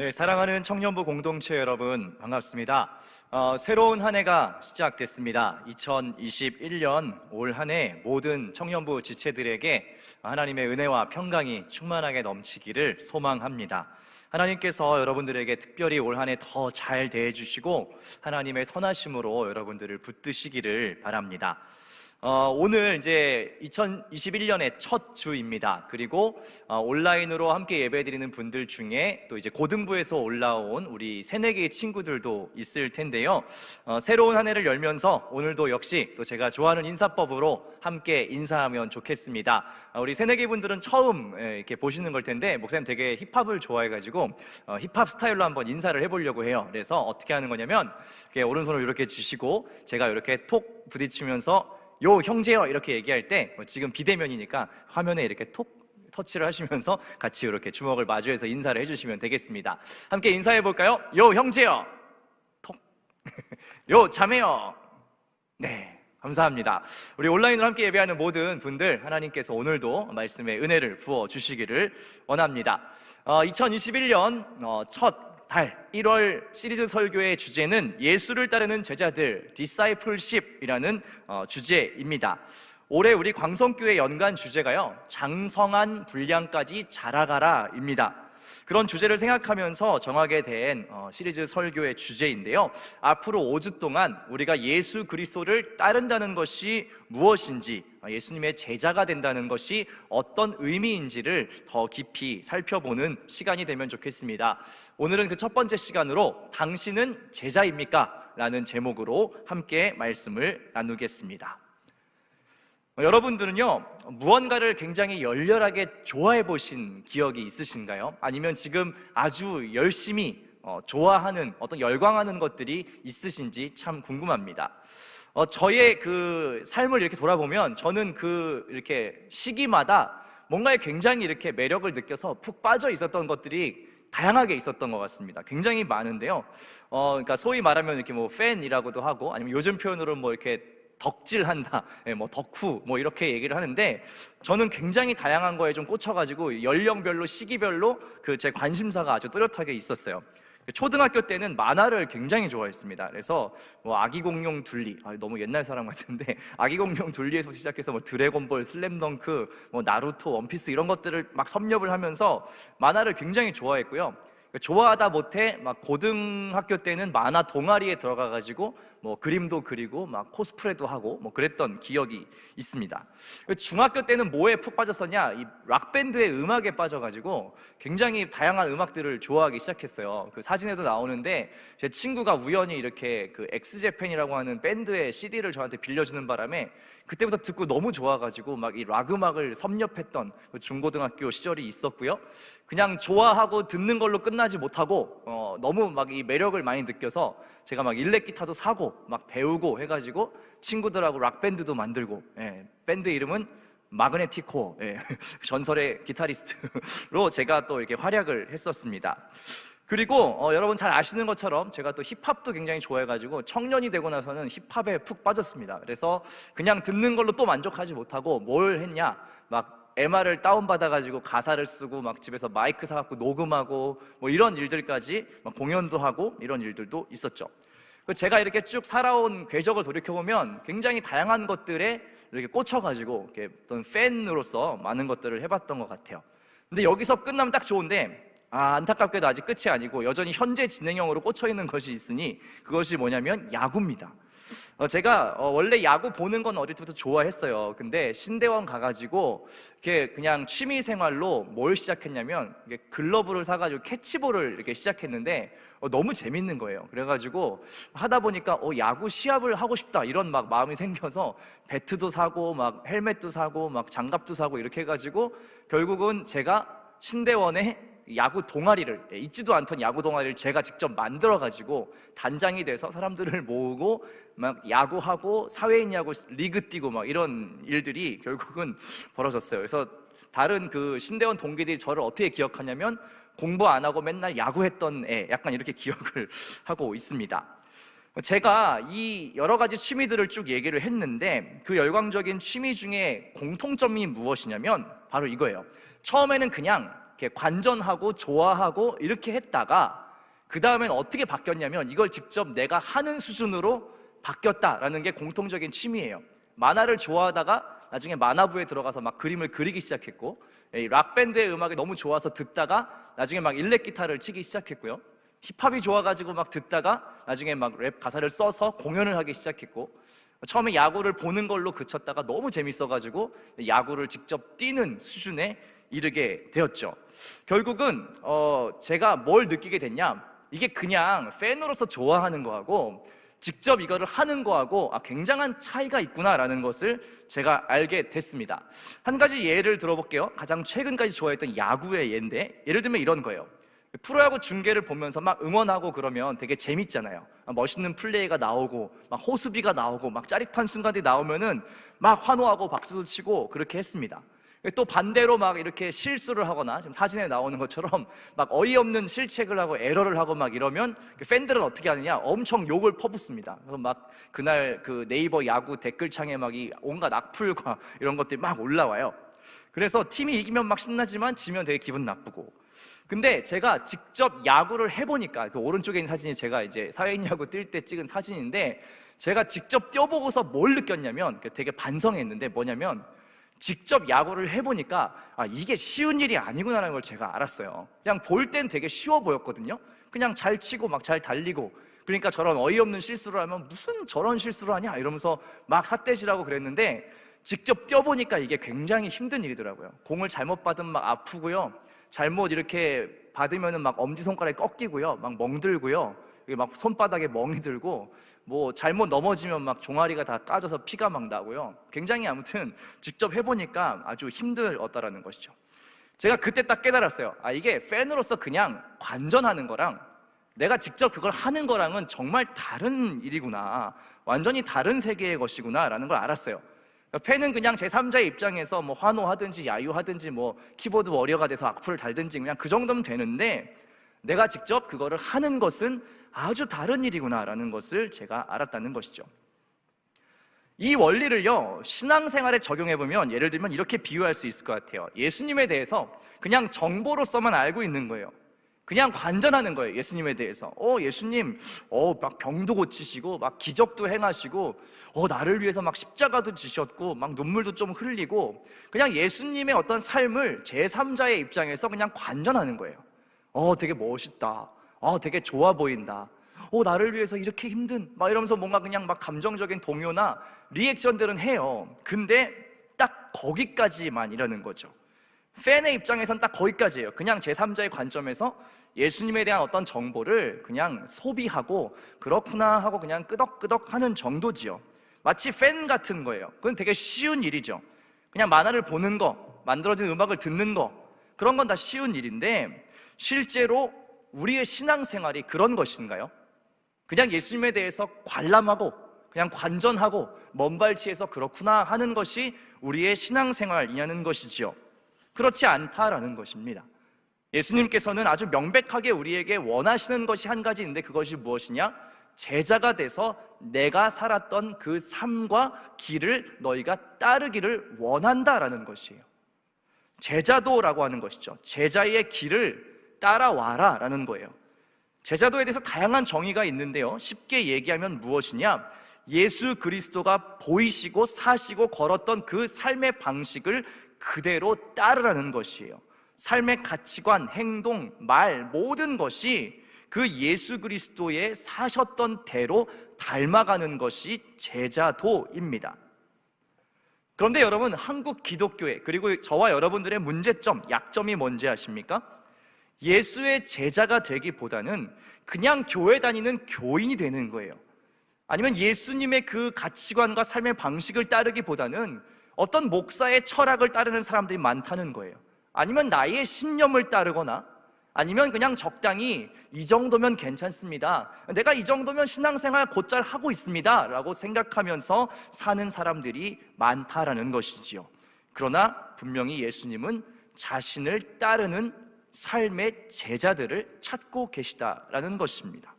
네, 사랑하는 청년부 공동체 여러분 반갑습니다. 새로운 한 해가 시작됐습니다. 2021년 올 한 해 모든 청년부 지체들에게 하나님의 은혜와 평강이 충만하게 넘치기를 소망합니다. 하나님께서 여러분들에게 특별히 올 한 해 더 잘 대해주시고 하나님의 선하심으로 여러분들을 붙드시기를 바랍니다. 오늘 이제 2021년의 첫 주입니다. 그리고 온라인으로 함께 예배드리는 분들 중에 또 이제 고등부에서 올라온 우리 새내기의 친구들도 있을 텐데요. 새로운 한 해를 열면서 오늘도 역시 또 제가 좋아하는 인사법으로 함께 인사하면 좋겠습니다. 우리 새내기 분들은 처음 이렇게 보시는 걸 텐데 목사님 되게 힙합을 좋아해가지고 힙합 스타일로 한번 인사를 해보려고 해요. 그래서 어떻게 하는 거냐면 이렇게 오른손을 이렇게 주시고 제가 이렇게 톡 부딪히면서 요 형제요 이렇게 얘기할 때 지금 비대면이니까 화면에 이렇게 톡 터치를 하시면서 같이 이렇게 주먹을 마주해서 인사를 해주시면 되겠습니다. 함께 인사해 볼까요? 요 형제요 톡 요 자매요. 네, 감사합니다. 우리 온라인으로 함께 예배하는 모든 분들 하나님께서 오늘도 말씀의 은혜를 부어 주시기를 원합니다. 2021년 첫 달 1월 시리즈 설교의 주제는 예수를 따르는 제자들 Discipleship이라는 주제입니다. 올해 우리 광성교회 연간 주제가요, 장성한 분량까지 자라가라입니다. 그런 주제를 생각하면서 정하게 된 시리즈 설교의 주제인데요, 앞으로 5주 동안 우리가 예수 그리스도를 따른다는 것이 무엇인지, 예수님의 제자가 된다는 것이 어떤 의미인지를 더 깊이 살펴보는 시간이 되면 좋겠습니다. 오늘은 그 첫 번째 시간으로 당신은 제자입니까? 라는 제목으로 함께 말씀을 나누겠습니다. 여러분들은요, 무언가를 굉장히 열렬하게 좋아해 보신 기억이 있으신가요? 아니면 지금 아주 열심히 좋아하는, 어떤 열광하는 것들이 있으신지 참 궁금합니다. 저의 그 삶을 이렇게 돌아보면 저는 이렇게 시기마다 뭔가에 굉장히 이렇게 매력을 느껴서 푹 빠져 있었던 것들이 다양하게 있었던 것 같습니다. 굉장히 많은데요. 그러니까 소위 말하면 이렇게 뭐 팬이라고도 하고, 아니면 요즘 표현으로 뭐 이렇게 덕질한다, 뭐 덕후, 뭐 이렇게 얘기를 하는데, 저는 굉장히 다양한 거에 좀 꽂혀가지고 연령별로, 시기별로 제 관심사가 아주 뚜렷하게 있었어요. 초등학교 때는 만화를 굉장히 좋아했습니다. 그래서 뭐 아기공룡 둘리, 너무 옛날 사람 같은데 아기공룡 둘리에서 시작해서 뭐 드래곤볼, 슬램덩크, 뭐 나루토, 원피스 이런 것들을 막 섭렵을 하면서 만화를 굉장히 좋아했고요. 좋아하다 못해 막 고등학교 때는 만화 동아리에 들어가가지고 뭐 그림도 그리고 막 코스프레도 하고 뭐 그랬던 기억이 있습니다. 중학교 때는 뭐에 푹 빠졌었냐? 이 락밴드의 음악에 빠져가지고 굉장히 다양한 음악들을 좋아하기 시작했어요. 그 사진에도 나오는데 제 친구가 우연히 이렇게 그 엑스제팬이라고 하는 밴드의 CD를 저한테 빌려주는 바람에 그때부터 듣고 너무 좋아가지고 막 이 락 음악을 섭렵했던 중고등학교 시절이 있었고요. 그냥 좋아하고 듣는 걸로 끝나지 못하고 너무 막 이 매력을 많이 느껴서 제가 막 일렉 기타도 사고 막 배우고 해가지고 친구들하고 락 밴드도 만들고, 밴드 이름은 마그네티코, 전설의 기타리스트로 제가 또 이렇게 활약을 했었습니다. 그리고 여러분 잘 아시는 것처럼 제가 또 힙합도 굉장히 좋아해가지고 청년이 되고 나서는 힙합에 푹 빠졌습니다. 그래서 그냥 듣는 걸로 또 만족하지 못하고 뭘 했냐, 막 MR을 다운받아가지고 가사를 쓰고 막 집에서 마이크 사갖고 녹음하고 뭐 이런 일들까지, 막 공연도 하고 이런 일들도 있었죠. 제가 이렇게 쭉 살아온 궤적을 돌이켜보면 굉장히 다양한 것들에 이렇게 꽂혀가지고 이렇게 어떤 팬으로서 많은 것들을 해봤던 것 같아요. 근데 여기서 끝나면 딱 좋은데, 안타깝게도 아직 끝이 아니고 여전히 현재 진행형으로 꽂혀있는 것이 있으니 그것이 뭐냐면 야구입니다. 제가 원래 야구 보는 건 어릴 때부터 좋아했어요. 근데 신대원 가가지고 이렇게 그냥 취미 생활로 뭘 시작했냐면 글러브를 사가지고 캐치볼을 이렇게 시작했는데 너무 재밌는 거예요. 그래가지고 하다 보니까 야구 시합을 하고 싶다 이런 막 마음이 생겨서 배트도 사고 막 헬멧도 사고 막 장갑도 사고 이렇게 해가지고 결국은 제가 신대원에 야구 동아리를, 있지도 않던 야구 동아리를 제가 직접 만들어가지고 단장이 돼서 사람들을 모으고 막 야구하고 사회인 야구 리그 뛰고 막 이런 일들이 결국은 벌어졌어요. 그래서 다른 그 신대원 동기들이 저를 어떻게 기억하냐면 공부 안 하고 맨날 야구했던 애, 약간 이렇게 기억을 하고 있습니다. 제가 이 여러 가지 취미들을 쭉 얘기를 했는데 그 열광적인 취미 중에 공통점이 무엇이냐면 바로 이거예요. 처음에는 그냥 이렇게 관전하고 좋아하고 이렇게 했다가 그 다음엔 어떻게 바뀌었냐면 이걸 직접 내가 하는 수준으로 바뀌었다라는 게 공통적인 취미예요. 만화를 좋아하다가 나중에 만화부에 들어가서 막 그림을 그리기 시작했고, 락밴드의 음악이 너무 좋아서 듣다가 나중에 막 일렉 기타를 치기 시작했고요. 힙합이 좋아가지고 막 듣다가 나중에 막 랩 가사를 써서 공연을 하기 시작했고, 처음에 야구를 보는 걸로 그쳤다가 너무 재밌어가지고 야구를 직접 뛰는 수준에 이르게 되었죠. 결국은 제가 뭘 느끼게 됐냐, 이게 그냥 팬으로서 좋아하는 거하고 직접 이거를 하는 거하고 굉장한 차이가 있구나라는 것을 제가 알게 됐습니다. 한 가지 예를 들어볼게요. 가장 최근까지 좋아했던 야구의 예인데, 예를 들면 이런 거예요. 프로야구 중계를 보면서 막 응원하고 그러면 되게 재밌잖아요. 멋있는 플레이가 나오고 막 호수비가 나오고 막 짜릿한 순간이 나오면은 막 환호하고 박수도 치고 그렇게 했습니다. 또 반대로 막 이렇게 실수를 하거나 지금 사진에 나오는 것처럼 막 어이없는 실책을 하고 에러를 하고 막 이러면 팬들은 어떻게 하느냐, 엄청 욕을 퍼붓습니다. 그래서 막 그날 그 네이버 야구 댓글창에 막 이 온갖 악플과 이런 것들이 막 올라와요. 그래서 팀이 이기면 막 신나지만 지면 되게 기분 나쁘고. 근데 제가 직접 야구를 해보니까, 그 오른쪽에 있는 사진이 제가 이제 사회인 야구 뛸 때 찍은 사진인데, 제가 직접 뛰어보고서 뭘 느꼈냐면 되게 반성했는데, 뭐냐면 직접 야구를 해보니까 이게 쉬운 일이 아니구나라는 걸 제가 알았어요. 그냥 볼 땐 되게 쉬워 보였거든요. 그냥 잘 치고 막 잘 달리고, 그러니까 저런 어이없는 실수를 하면 무슨 저런 실수를 하냐 이러면서 막 삿대질하고 그랬는데, 직접 뛰어보니까 이게 굉장히 힘든 일이더라고요. 공을 잘못 받으면 막 아프고요, 잘못 이렇게 받으면은 막 엄지손가락이 꺾이고요, 막 멍들고요, 막 손바닥에 멍이 들고, 뭐 잘못 넘어지면 막 종아리가 다 까져서 피가 막 나고요. 굉장히 아무튼 직접 해보니까 아주 힘들었다라는 것이죠. 제가 그때 딱 깨달았어요. 이게 팬으로서 그냥 관전하는 거랑 내가 직접 그걸 하는 거랑은 정말 다른 일이구나, 완전히 다른 세계의 것이구나 라는 걸 알았어요. 팬은 그냥 제3자의 입장에서 뭐 환호하든지 야유하든지 뭐 키보드 워리어가 돼서 악플을 달든지 그냥 그 정도면 되는데, 내가 직접 그거를 하는 것은 아주 다른 일이구나라는 것을 제가 알았다는 것이죠. 이 원리를요, 신앙생활에 적용해보면 예를 들면 이렇게 비유할 수 있을 것 같아요. 예수님에 대해서 그냥 정보로서만 알고 있는 거예요. 그냥 관전하는 거예요. 예수님에 대해서 예수님 막 병도 고치시고 막 기적도 행하시고 나를 위해서 막 십자가도 지셨고 막 눈물도 좀 흘리고, 그냥 예수님의 어떤 삶을 제3자의 입장에서 그냥 관전하는 거예요. 되게 멋있다, 되게 좋아 보인다, 나를 위해서 이렇게 힘든, 막 이러면서 뭔가 그냥 막 감정적인 동요나 리액션들은 해요. 근데 딱 거기까지만 이러는 거죠. 팬의 입장에선 딱 거기까지예요. 그냥 제3자의 관점에서 예수님에 대한 어떤 정보를 그냥 소비하고 그렇구나 하고 그냥 끄덕끄덕 하는 정도지요. 마치 팬 같은 거예요. 그건 되게 쉬운 일이죠. 그냥 만화를 보는 거, 만들어진 음악을 듣는 거, 그런 건 다 쉬운 일인데, 실제로 우리의 신앙생활이 그런 것인가요? 그냥 예수님에 대해서 관람하고 그냥 관전하고 먼발치에서 그렇구나 하는 것이 우리의 신앙생활이냐는 것이지요. 그렇지 않다라는 것입니다. 예수님께서는 아주 명백하게 우리에게 원하시는 것이 한 가지 있는데, 그것이 무엇이냐? 제자가 돼서 내가 살았던 그 삶과 길을 너희가 따르기를 원한다라는 것이에요. 제자도라고 하는 것이죠. 제자의 길을 따라와라 라는 거예요. 제자도에 대해서 다양한 정의가 있는데요, 쉽게 얘기하면 무엇이냐? 예수 그리스도가 보이시고 사시고 걸었던 그 삶의 방식을 그대로 따르라는 것이에요. 삶의 가치관, 행동, 말, 모든 것이 그 예수 그리스도의 사셨던 대로 닮아가는 것이 제자도입니다. 그런데 여러분, 한국 기독교회, 그리고 저와 여러분들의 문제점, 약점이 뭔지 아십니까? 예수의 제자가 되기보다는 그냥 교회 다니는 교인이 되는 거예요. 아니면 예수님의 그 가치관과 삶의 방식을 따르기보다는 어떤 목사의 철학을 따르는 사람들이 많다는 거예요. 아니면 나의 신념을 따르거나, 아니면 그냥 적당히 이 정도면 괜찮습니다, 내가 이 정도면 신앙생활 곧잘 하고 있습니다 라고 생각하면서 사는 사람들이 많다라는 것이지요. 그러나 분명히 예수님은 자신을 따르는 삶의 제자들을 찾고 계시다라는 것입니다.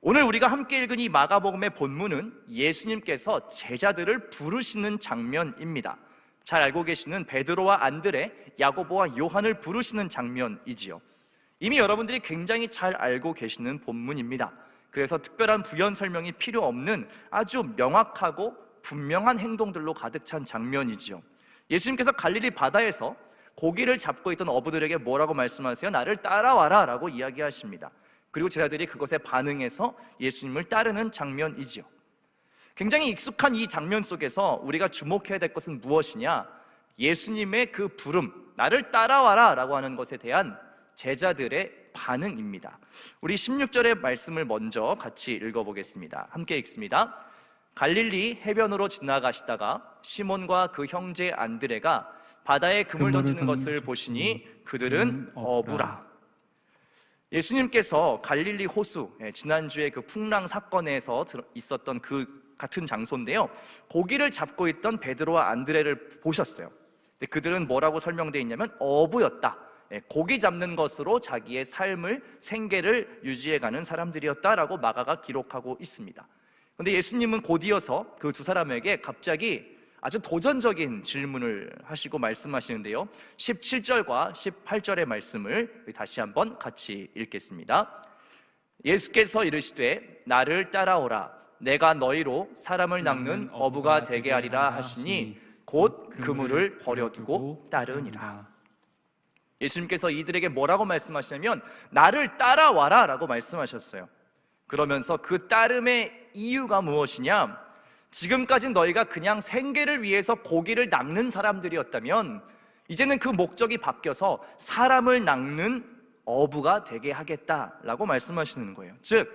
오늘 우리가 함께 읽은 이 마가복음의 본문은 예수님께서 제자들을 부르시는 장면입니다. 잘 알고 계시는 베드로와 안드레, 야고보와 요한을 부르시는 장면이지요. 이미 여러분들이 굉장히 잘 알고 계시는 본문입니다. 그래서 특별한 부연 설명이 필요 없는 아주 명확하고 분명한 행동들로 가득 찬 장면이지요. 예수님께서 갈릴리 바다에서 고기를 잡고 있던 어부들에게 뭐라고 말씀하세요? 나를 따라와라 라고 이야기하십니다. 그리고 제자들이 그것에 반응해서 예수님을 따르는 장면이지요. 굉장히 익숙한 이 장면 속에서 우리가 주목해야 될 것은 무엇이냐? 예수님의 그 부름, 나를 따라와라 라고 하는 것에 대한 제자들의 반응입니다. 우리 16절의 말씀을 먼저 같이 읽어보겠습니다. 함께 읽습니다. 갈릴리 해변으로 지나가시다가 시몬과 그 형제 안드레가 바다에 그물 던지는 것을 보시니 그들은 어부라. 예수님께서 갈릴리 호수, 지난주에 그 풍랑 사건에서 있었던 그 같은 장소인데요, 고기를 잡고 있던 베드로와 안드레를 보셨어요. 근데 그들은 뭐라고 설명되어 있냐면 어부였다, 고기 잡는 것으로 자기의 삶을, 생계를 유지해가는 사람들이었다라고 마가가 기록하고 있습니다. 그런데 예수님은 곧 이어서 그 두 사람에게 갑자기 아주 도전적인 질문을 하시고 말씀하시는데요, 17절과 18절의 말씀을 다시 한번 같이 읽겠습니다. 예수께서 이르시되 나를 따라오라. 내가 너희로 사람을 낚는 어부가 되게 하리라 하시니 곧 그물을 버려두고 따르니라. 예수님께서 이들에게 뭐라고 말씀하시냐면 나를 따라와라 라고 말씀하셨어요. 그러면서 그 따름의 이유가 무엇이냐? 지금까지 너희가 그냥 생계를 위해서 고기를 낚는 사람들이었다면 이제는 그 목적이 바뀌어서 사람을 낚는 어부가 되게 하겠다라고 말씀하시는 거예요. 즉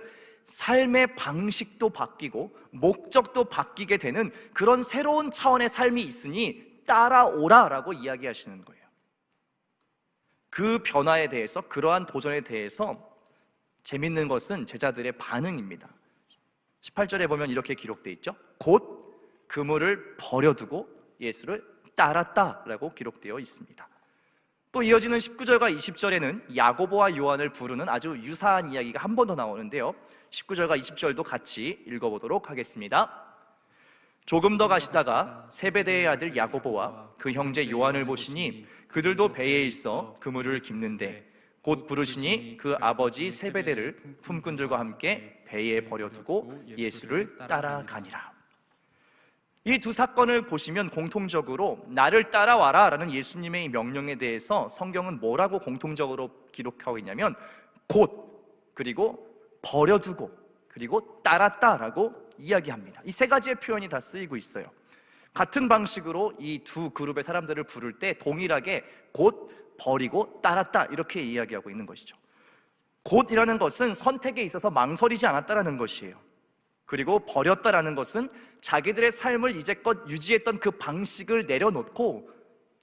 삶의 방식도 바뀌고 목적도 바뀌게 되는 그런 새로운 차원의 삶이 있으니 따라오라라고 이야기하시는 거예요. 그 변화에 대해서, 그러한 도전에 대해서 재밌는 것은 제자들의 반응입니다. 18절에 보면 이렇게 기록되어 있죠. 곧 그물을 버려두고 예수를 따랐다라고 기록되어 있습니다. 또 이어지는 19절과 20절에는 야고보와 요한을 부르는 아주 유사한 이야기가 한 번 더 나오는데요, 19절과 20절도 같이 읽어보도록 하겠습니다. 조금 더 가시다가 세베대의 아들 야고보와 그 형제 요한을 보시니 그들도 배에 있어 그물을 깁는데 곧 부르시니 그 아버지 세베대를 품꾼들과 함께 배에 버려두고 예수를 따라가니라. 이 두 사건을 보시면 공통적으로 나를 따라와라 라는 예수님의 명령에 대해서 성경은 뭐라고 공통적으로 기록하고 있냐면 곧, 그리고 버려두고, 그리고 따랐다라고 이야기합니다. 이 세 가지의 표현이 다 쓰이고 있어요. 같은 방식으로 이 두 그룹의 사람들을 부를 때 동일하게 곧, 버리고, 따랐다 이렇게 이야기하고 있는 것이죠. 곧이라는 것은 선택에 있어서 망설이지 않았다라는 것이에요. 그리고 버렸다라는 것은 자기들의 삶을 이제껏 유지했던 그 방식을 내려놓고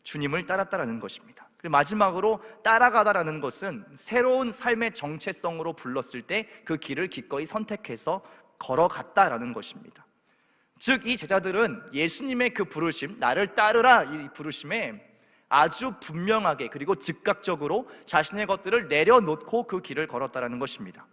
주님을 따랐다라는 것입니다. 그리고 마지막으로 따라가다라는 것은 새로운 삶의 정체성으로 불렀을 때 그 길을 기꺼이 선택해서 걸어갔다라는 것입니다. 즉 이 제자들은 예수님의 그 부르심, 나를 따르라 이 부르심에 아주 분명하게 그리고 즉각적으로 자신의 것들을 내려놓고 그 길을 걸었다라는 것입니다.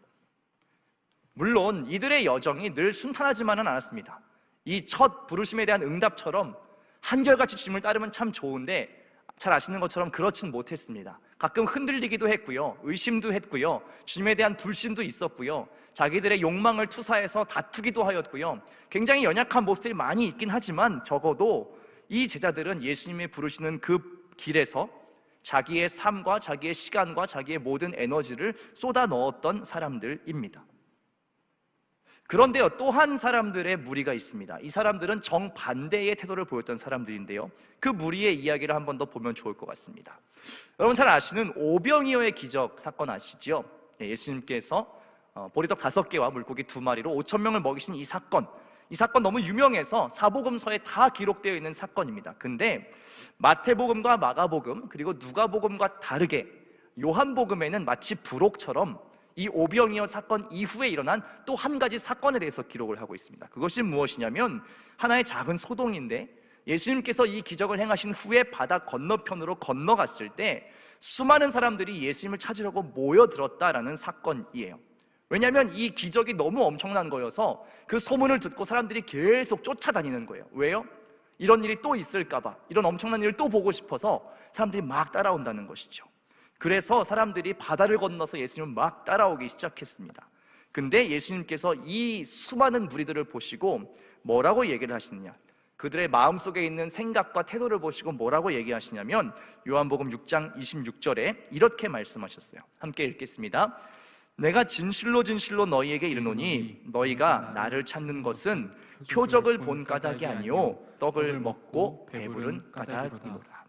물론 이들의 여정이 늘 순탄하지만은 않았습니다. 이 첫 부르심에 대한 응답처럼 한결같이 주님을 따르면 참 좋은데 잘 아시는 것처럼 그렇진 못했습니다. 가끔 흔들리기도 했고요, 의심도 했고요, 주님에 대한 불신도 있었고요, 자기들의 욕망을 투사해서 다투기도 하였고요, 굉장히 연약한 모습들이 많이 있긴 하지만 적어도 이 제자들은 예수님이 부르시는 그 길에서 자기의 삶과 자기의 시간과 자기의 모든 에너지를 쏟아 넣었던 사람들입니다. 그런데요, 또 한 사람들의 무리가 있습니다. 이 사람들은 정반대의 태도를 보였던 사람들인데요, 그 무리의 이야기를 한 번 더 보면 좋을 것 같습니다. 여러분 잘 아시는 오병이어의 기적 사건 아시죠? 예수님께서 보리떡 5개와 물고기 2마리로 5,000명을 먹이신 이 사건 너무 유명해서 사복음서에 다 기록되어 있는 사건입니다. 근데 마태복음과 마가복음 그리고 누가복음과 다르게 요한복음에는 마치 부록처럼 이 오병이어 사건 이후에 일어난 또 한 가지 사건에 대해서 기록을 하고 있습니다. 그것이 무엇이냐면 하나의 작은 소동인데 예수님께서 이 기적을 행하신 후에 바다 건너편으로 건너갔을 때 수많은 사람들이 예수님을 찾으려고 모여들었다라는 사건이에요. 왜냐하면 이 기적이 너무 엄청난 거여서 그 소문을 듣고 사람들이 계속 쫓아다니는 거예요. 왜요? 이런 일이 또 있을까 봐, 이런 엄청난 일을 또 보고 싶어서 사람들이 막 따라온다는 것이죠. 그래서 사람들이 바다를 건너서 예수님을 막 따라오기 시작했습니다. 근데 예수님께서 이 수많은 무리들을 보시고 뭐라고 얘기를 하시느냐, 그들의 마음속에 있는 생각과 태도를 보시고 뭐라고 얘기하시냐면 요한복음 6장 26절에 이렇게 말씀하셨어요. 함께 읽겠습니다. 내가 진실로 진실로 너희에게 이르노니 너희가 나를 찾는 것은 표적을 본 까닭이 아니요 떡을 먹고 배부른 까닭이로라.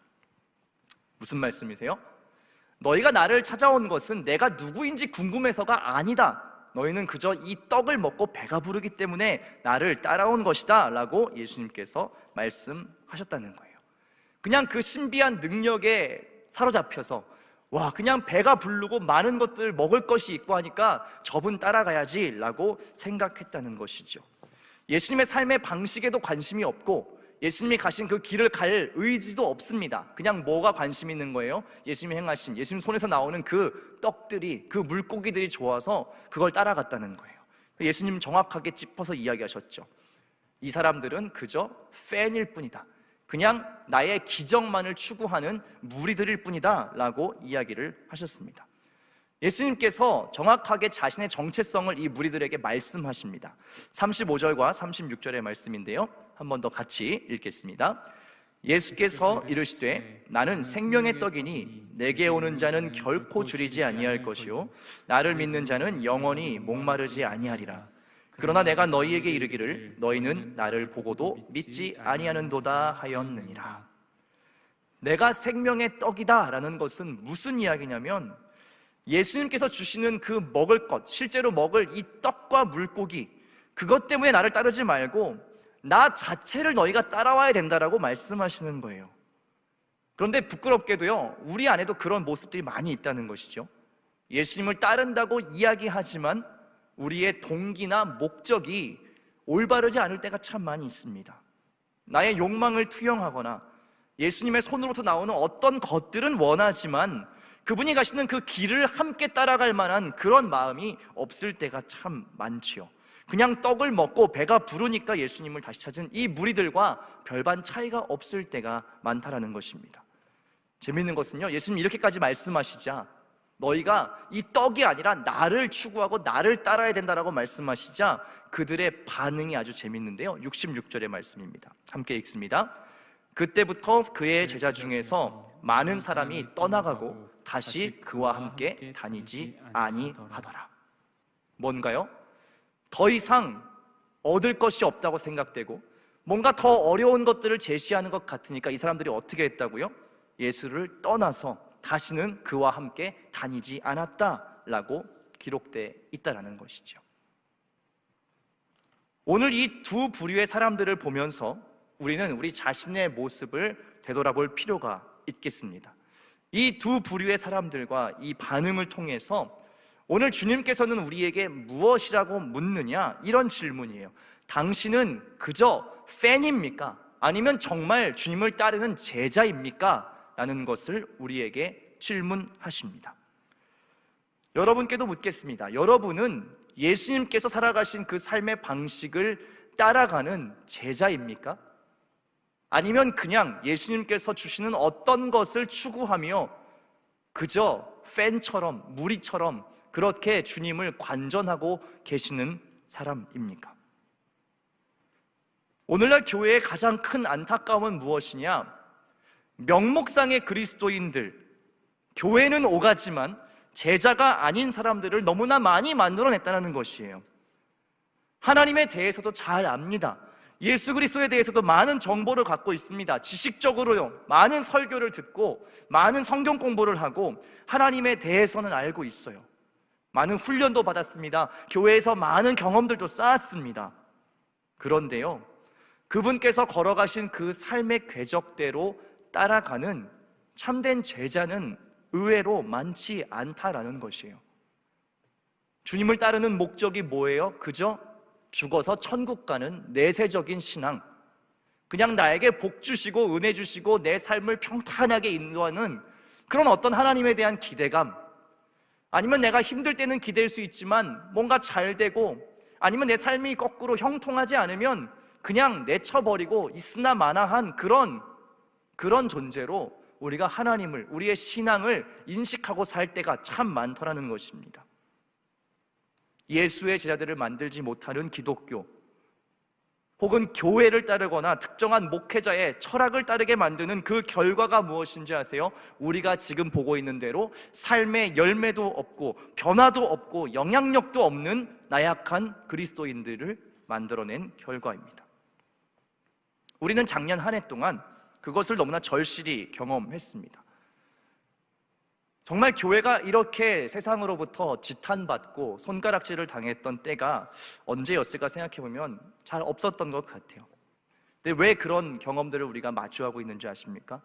무슨 말씀이세요? 너희가 나를 찾아온 것은 내가 누구인지 궁금해서가 아니다. 너희는 그저 이 떡을 먹고 배가 부르기 때문에 나를 따라온 것이다 라고 예수님께서 말씀하셨다는 거예요. 그냥 그 신비한 능력에 사로잡혀서 와, 그냥 배가 부르고 많은 것들 먹을 것이 있고 하니까 저분 따라가야지 라고 생각했다는 것이죠. 예수님의 삶의 방식에도 관심이 없고 예수님이 가신 그 길을 갈 의지도 없습니다. 그냥 뭐가 관심 있는 거예요? 예수님이 행하신, 예수님 손에서 나오는 그 떡들이, 그 물고기들이 좋아서 그걸 따라갔다는 거예요. 예수님 정확하게 짚어서 이야기하셨죠. 이 사람들은 그저 팬일 뿐이다. 그냥 나의 기적만을 추구하는 무리들일 뿐이다 라고 이야기를 하셨습니다. 예수님께서 정확하게 자신의 정체성을 이 무리들에게 말씀하십니다. 35절과 36절의 말씀인데요, 한 번 더 같이 읽겠습니다. 예수께서 이르시되 나는 생명의 떡이니 내게 오는 자는 결코 줄이지 아니할 것이요 나를 믿는 자는 영원히 목마르지 아니하리라. 그러나 내가 너희에게 이르기를 너희는 나를 보고도 믿지 아니하는도다 하였느니라. 내가 생명의 떡이다 라는 것은 무슨 이야기냐면 예수님께서 주시는 그 먹을 것, 실제로 먹을 이 떡과 물고기, 그것 때문에 나를 따르지 말고 나 자체를 너희가 따라와야 된다라고 말씀하시는 거예요. 그런데 부끄럽게도요, 우리 안에도 그런 모습들이 많이 있다는 것이죠. 예수님을 따른다고 이야기하지만 우리의 동기나 목적이 올바르지 않을 때가 참 많이 있습니다. 나의 욕망을 투영하거나 예수님의 손으로부터 나오는 어떤 것들은 원하지만 그분이 가시는 그 길을 함께 따라갈 만한 그런 마음이 없을 때가 참 많지요. 그냥 떡을 먹고 배가 부르니까 예수님을 다시 찾은 이 무리들과 별반 차이가 없을 때가 많다라는 것입니다. 재미있는 것은요, 예수님이 이렇게까지 말씀하시자 너희가 이 떡이 아니라 나를 추구하고 나를 따라야 된다라고 말씀하시자 그들의 반응이 아주 재미있는데요, 66절의 말씀입니다. 함께 읽습니다. 그때부터 그의 제자 중에서 많은 사람이 떠나가고 다시 그와 함께 다니지 아니하더라. 뭔가요? 더 이상 얻을 것이 없다고 생각되고 뭔가 더 어려운 것들을 제시하는 것 같으니까 이 사람들이 어떻게 했다고요? 예수를 떠나서 다시는 그와 함께 다니지 않았다라고 기록되어 있다는 것이죠. 오늘 이 두 부류의 사람들을 보면서 우리는 우리 자신의 모습을 되돌아볼 필요가 있겠습니다. 이 두 부류의 사람들과 이 반응을 통해서 오늘 주님께서는 우리에게 무엇이라고 묻느냐, 이런 질문이에요. 당신은 그저 팬입니까? 아니면 정말 주님을 따르는 제자입니까? 라는 것을 우리에게 질문하십니다. 여러분께도 묻겠습니다. 여러분은 예수님께서 살아가신 그 삶의 방식을 따라가는 제자입니까? 아니면 그냥 예수님께서 주시는 어떤 것을 추구하며 그저 팬처럼, 무리처럼 그렇게 주님을 관전하고 계시는 사람입니까? 오늘날 교회의 가장 큰 안타까움은 무엇이냐? 명목상의 그리스도인들, 교회는 오가지만 제자가 아닌 사람들을 너무나 많이 만들어냈다는 것이에요. 하나님에 대해서도 잘 압니다. 예수 그리스도에 대해서도 많은 정보를 갖고 있습니다. 지식적으로요, 많은 설교를 듣고 많은 성경 공부를 하고 하나님에 대해서는 알고 있어요. 많은 훈련도 받았습니다. 교회에서 많은 경험들도 쌓았습니다. 그런데요, 그분께서 걸어가신 그 삶의 궤적대로 따라가는 참된 제자는 의외로 많지 않다라는 것이에요. 주님을 따르는 목적이 뭐예요? 그저 죽어서 천국 가는 내세적인 신앙, 그냥 나에게 복 주시고 은혜 주시고 내 삶을 평탄하게 인도하는 그런 어떤 하나님에 대한 기대감, 아니면 내가 힘들 때는 기댈 수 있지만 뭔가 잘 되고 아니면 내 삶이 거꾸로 형통하지 않으면 그냥 내쳐버리고 있으나 마나한 그런 존재로 우리가 하나님을, 우리의 신앙을 인식하고 살 때가 참 많더라는 것입니다. 예수의 제자들을 만들지 못하는 기독교, 혹은 교회를 따르거나 특정한 목회자의 철학을 따르게 만드는 그 결과가 무엇인지 아세요? 우리가 지금 보고 있는 대로 삶의 열매도 없고 변화도 없고 영향력도 없는 나약한 그리스도인들을 만들어낸 결과입니다. 우리는 작년 한 해 동안 그것을 너무나 절실히 경험했습니다. 정말 교회가 이렇게 세상으로부터 지탄받고 손가락질을 당했던 때가 언제였을까 생각해보면 잘 없었던 것 같아요. 근데 왜 그런 경험들을 우리가 마주하고 있는지 아십니까?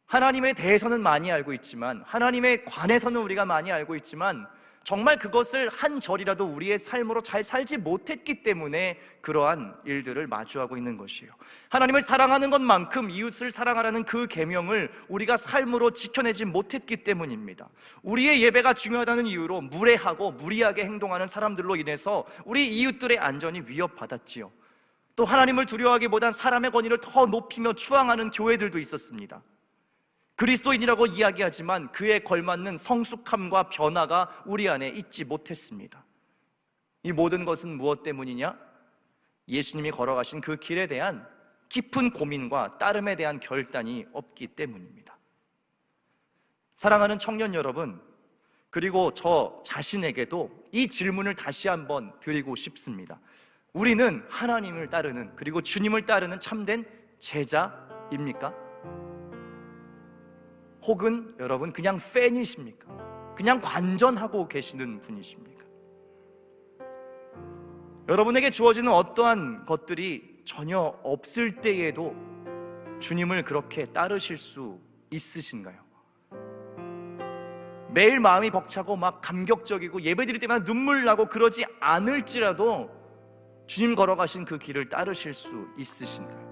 하나님에 대해서는 많이 알고 있지만, 하나님에 관해서는 우리가 많이 알고 있지만 정말 그것을 한 절이라도 우리의 삶으로 잘 살지 못했기 때문에 그러한 일들을 마주하고 있는 것이에요. 하나님을 사랑하는 것만큼 이웃을 사랑하라는 그 계명을 우리가 삶으로 지켜내지 못했기 때문입니다. 우리의 예배가 중요하다는 이유로 무례하고 무리하게 행동하는 사람들로 인해서 우리 이웃들의 안전이 위협받았지요. 또 하나님을 두려워하기보단 사람의 권위를 더 높이며 추앙하는 교회들도 있었습니다. 그리스도인이라고 이야기하지만 그에 걸맞는 성숙함과 변화가 우리 안에 있지 못했습니다. 이 모든 것은 무엇 때문이냐? 예수님이 걸어가신 그 길에 대한 깊은 고민과 따름에 대한 결단이 없기 때문입니다. 사랑하는 청년 여러분, 그리고 저 자신에게도 이 질문을 다시 한번 드리고 싶습니다. 우리는 하나님을 따르는, 그리고 주님을 따르는 참된 제자입니까? 혹은 여러분 그냥 팬이십니까? 그냥 관전하고 계시는 분이십니까? 여러분에게 주어지는 어떠한 것들이 전혀 없을 때에도 주님을 그렇게 따르실 수 있으신가요? 매일 마음이 벅차고 막 감격적이고 예배드릴 때마다 눈물 나고 그러지 않을지라도 주님 걸어가신 그 길을 따르실 수 있으신가요?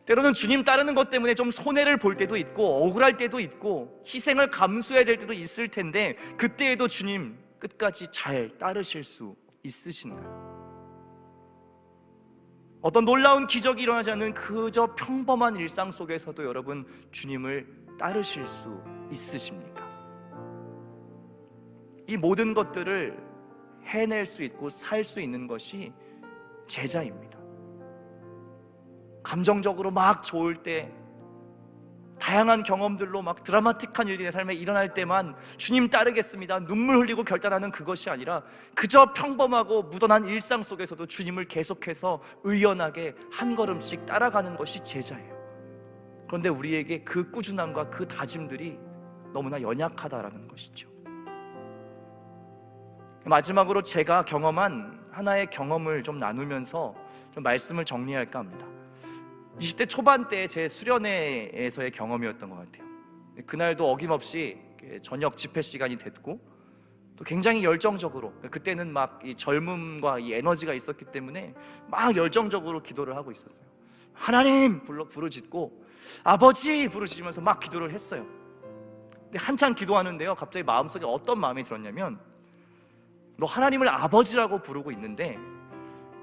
때로는 주님 따르는 것 때문에 좀 손해를 볼 때도 있고 억울할 때도 있고 희생을 감수해야 될 때도 있을 텐데 그때에도 주님 끝까지 잘 따르실 수 있으신가요? 어떤 놀라운 기적이 일어나지 않는 그저 평범한 일상 속에서도 여러분 주님을 따르실 수 있으십니까? 이 모든 것들을 해낼 수 있고 살 수 있는 것이 제자입니다. 감정적으로 막 좋을 때, 다양한 경험들로 막 드라마틱한 일이 내 삶에 일어날 때만 주님 따르겠습니다, 눈물 흘리고 결단하는 그것이 아니라 그저 평범하고 무던한 일상 속에서도 주님을 계속해서 의연하게 한 걸음씩 따라가는 것이 제자예요. 그런데 우리에게 그 꾸준함과 그 다짐들이 너무나 연약하다라는 것이죠. 마지막으로 제가 경험한 하나의 경험을 좀 나누면서 좀 말씀을 정리할까 합니다. 20대 초반 때 제 수련회에서의 경험이었던 것 같아요. 그날도 어김없이 저녁 집회 시간이 됐고 또 굉장히 열정적으로, 그때는 막 이 젊음과 이 에너지가 있었기 때문에 막 열정적으로 기도를 하고 있었어요. 하나님 부르짖고 아버지 부르짖으면서 막 기도를 했어요. 근데 한참 기도하는데요, 갑자기 마음속에 어떤 마음이 들었냐면, 너 하나님을 아버지라고 부르고 있는데,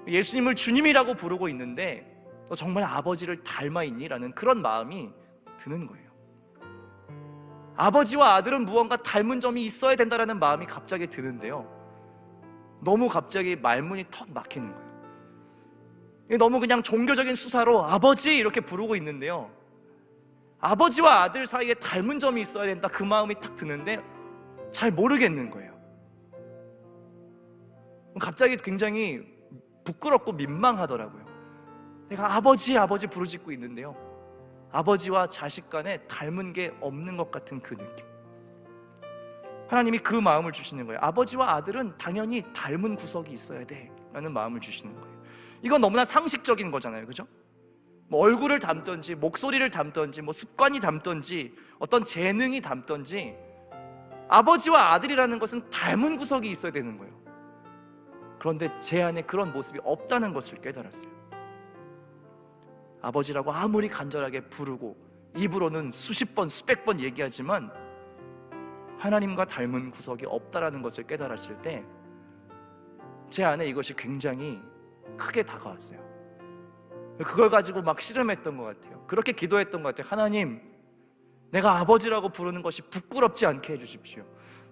예수님을 주님이라고 부르고 있는데 너 정말 아버지를 닮아 있니? 라는 그런 마음이 드는 거예요. 아버지와 아들은 무언가 닮은 점이 있어야 된다라는 마음이 갑자기 드는데요, 너무 갑자기 말문이 턱 막히는 거예요. 너무 그냥 종교적인 수사로 아버지 이렇게 부르고 있는데요, 아버지와 아들 사이에 닮은 점이 있어야 된다, 그 마음이 탁 드는데 잘 모르겠는 거예요. 갑자기 굉장히 부끄럽고 민망하더라고요. 내가 아버지 부르짖고 있는데요, 아버지와 자식 간에 닮은 게 없는 것 같은 그 느낌. 하나님이 그 마음을 주시는 거예요. 아버지와 아들은 당연히 닮은 구석이 있어야 돼 라는 마음을 주시는 거예요. 이건 너무나 상식적인 거잖아요, 그죠? 뭐 얼굴을 닮던지 목소리를 닮던지 뭐 습관이 닮던지 어떤 재능이 닮던지 아버지와 아들이라는 것은 닮은 구석이 있어야 되는 거예요. 그런데 제 안에 그런 모습이 없다는 것을 깨달았어요. 아버지라고 아무리 간절하게 부르고 입으로는 수십 번 수백 번 얘기하지만 하나님과 닮은 구석이 없다라는 것을 깨달았을 때 제 안에 이것이 굉장히 크게 다가왔어요. 그걸 가지고 막 씨름했던 것 같아요. 그렇게 기도했던 것 같아요. 하나님, 내가 아버지라고 부르는 것이 부끄럽지 않게 해주십시오.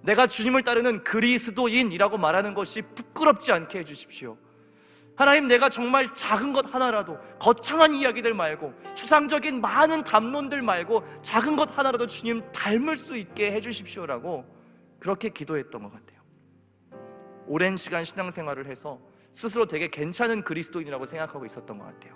내가 주님을 따르는 그리스도인이라고 말하는 것이 부끄럽지 않게 해주십시오. 하나님, 내가 정말 작은 것 하나라도, 거창한 이야기들 말고, 추상적인 많은 담론들 말고 작은 것 하나라도 주님 닮을 수 있게 해주십시오라고 그렇게 기도했던 것 같아요. 오랜 시간 신앙생활을 해서 스스로 되게 괜찮은 그리스도인이라고 생각하고 있었던 것 같아요.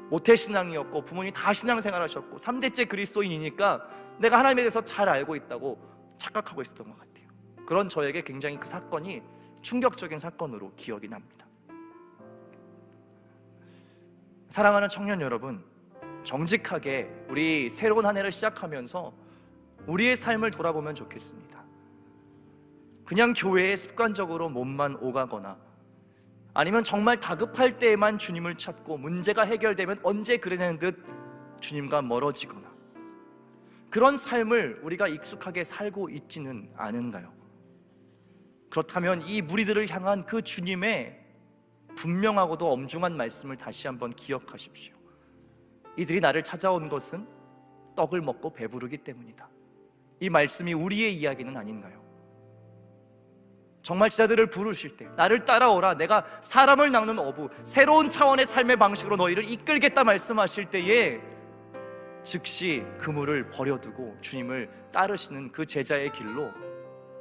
모태신앙이었고 부모님이 다 신앙생활하셨고 3대째 그리스도인이니까 내가 하나님에 대해서 잘 알고 있다고 착각하고 있었던 것 같아요. 그런 저에게 굉장히 그 사건이 충격적인 사건으로 기억이 납니다. 사랑하는 청년 여러분, 정직하게 우리 새로운 한 해를 시작하면서 우리의 삶을 돌아보면 좋겠습니다. 그냥 교회에 습관적으로 몸만 오가거나 아니면 정말 다급할 때에만 주님을 찾고 문제가 해결되면 언제 그러냐는 듯 주님과 멀어지거나, 그런 삶을 우리가 익숙하게 살고 있지는 않은가요? 그렇다면 이 무리들을 향한 그 주님의 분명하고도 엄중한 말씀을 다시 한번 기억하십시오. 이들이 나를 찾아온 것은 떡을 먹고 배부르기 때문이다. 이 말씀이 우리의 이야기는 아닌가요? 정말 제자들을 부르실 때 나를 따라오라, 내가 사람을 낚는 어부, 새로운 차원의 삶의 방식으로 너희를 이끌겠다 말씀하실 때에 즉시 그물을 버려두고 주님을 따르시는 그 제자의 길로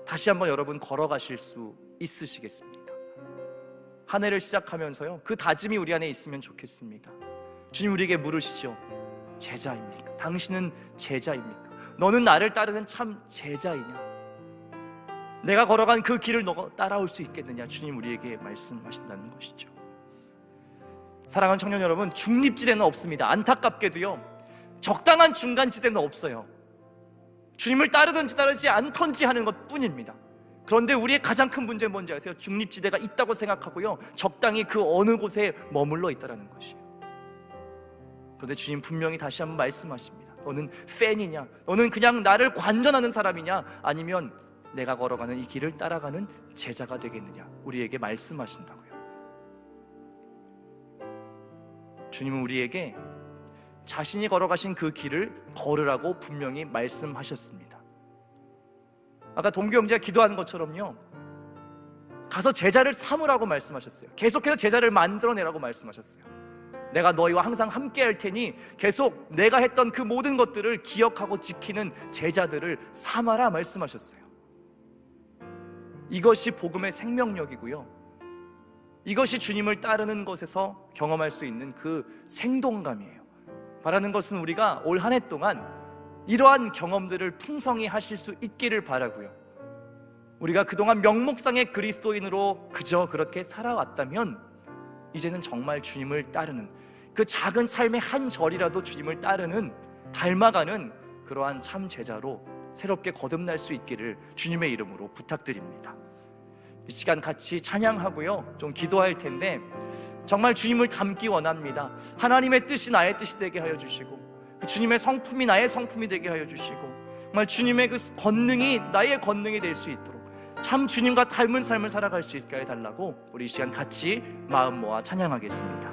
다시 한번 여러분 걸어가실 수 있으시겠습니까? 한 해를 시작하면서요, 그 다짐이 우리 안에 있으면 좋겠습니다. 주님 우리에게 물으시죠. 제자입니까? 당신은 제자입니까? 너는 나를 따르는 참 제자이냐? 내가 걸어간 그 길을 너가 따라올 수 있겠느냐? 주님 우리에게 말씀하신다는 것이죠. 사랑하는 청년 여러분, 중립지대는 없습니다. 안타깝게도요, 적당한 중간지대는 없어요. 주님을 따르든지 따르지 않던지 하는 것 뿐입니다. 그런데 우리의 가장 큰 문제는 뭔지 아세요? 중립지대가 있다고 생각하고요, 적당히 그 어느 곳에 머물러 있다는 것이에요. 그런데 주님 분명히 다시 한번 말씀하십니다. 너는 팬이냐? 너는 그냥 나를 관전하는 사람이냐? 아니면 내가 걸어가는 이 길을 따라가는 제자가 되겠느냐? 우리에게 말씀하신다고요. 주님은 우리에게 자신이 걸어가신 그 길을 걸으라고 분명히 말씀하셨습니다. 아까 동규 형제가 기도하는 것처럼요, 가서 제자를 삼으라고 말씀하셨어요. 계속해서 제자를 만들어내라고 말씀하셨어요. 내가 너희와 항상 함께 할 테니 계속 내가 했던 그 모든 것들을 기억하고 지키는 제자들을 삼아라 말씀하셨어요. 이것이 복음의 생명력이고요, 이것이 주님을 따르는 것에서 경험할 수 있는 그 생동감이에요. 바라는 것은 우리가 올 한 해 동안 이러한 경험들을 풍성히 하실 수 있기를 바라고요, 우리가 그동안 명목상의 그리스도인으로 그저 그렇게 살아왔다면 이제는 정말 주님을 따르는, 그 작은 삶의 한 절이라도 주님을 따르는, 닮아가는 그러한 참 제자로 새롭게 거듭날 수 있기를 주님의 이름으로 부탁드립니다. 이 시간 같이 찬양하고요, 좀 기도할 텐데 정말 주님을 닮기 원합니다. 하나님의 뜻이 나의 뜻이 되게 하여 주시고, 주님의 성품이 나의 성품이 되게 하여 주시고, 정말 주님의 그 권능이 나의 권능이 될 수 있도록 참 주님과 닮은 삶을 살아갈 수 있게 해달라고 우리 이 시간 같이 마음 모아 찬양하겠습니다.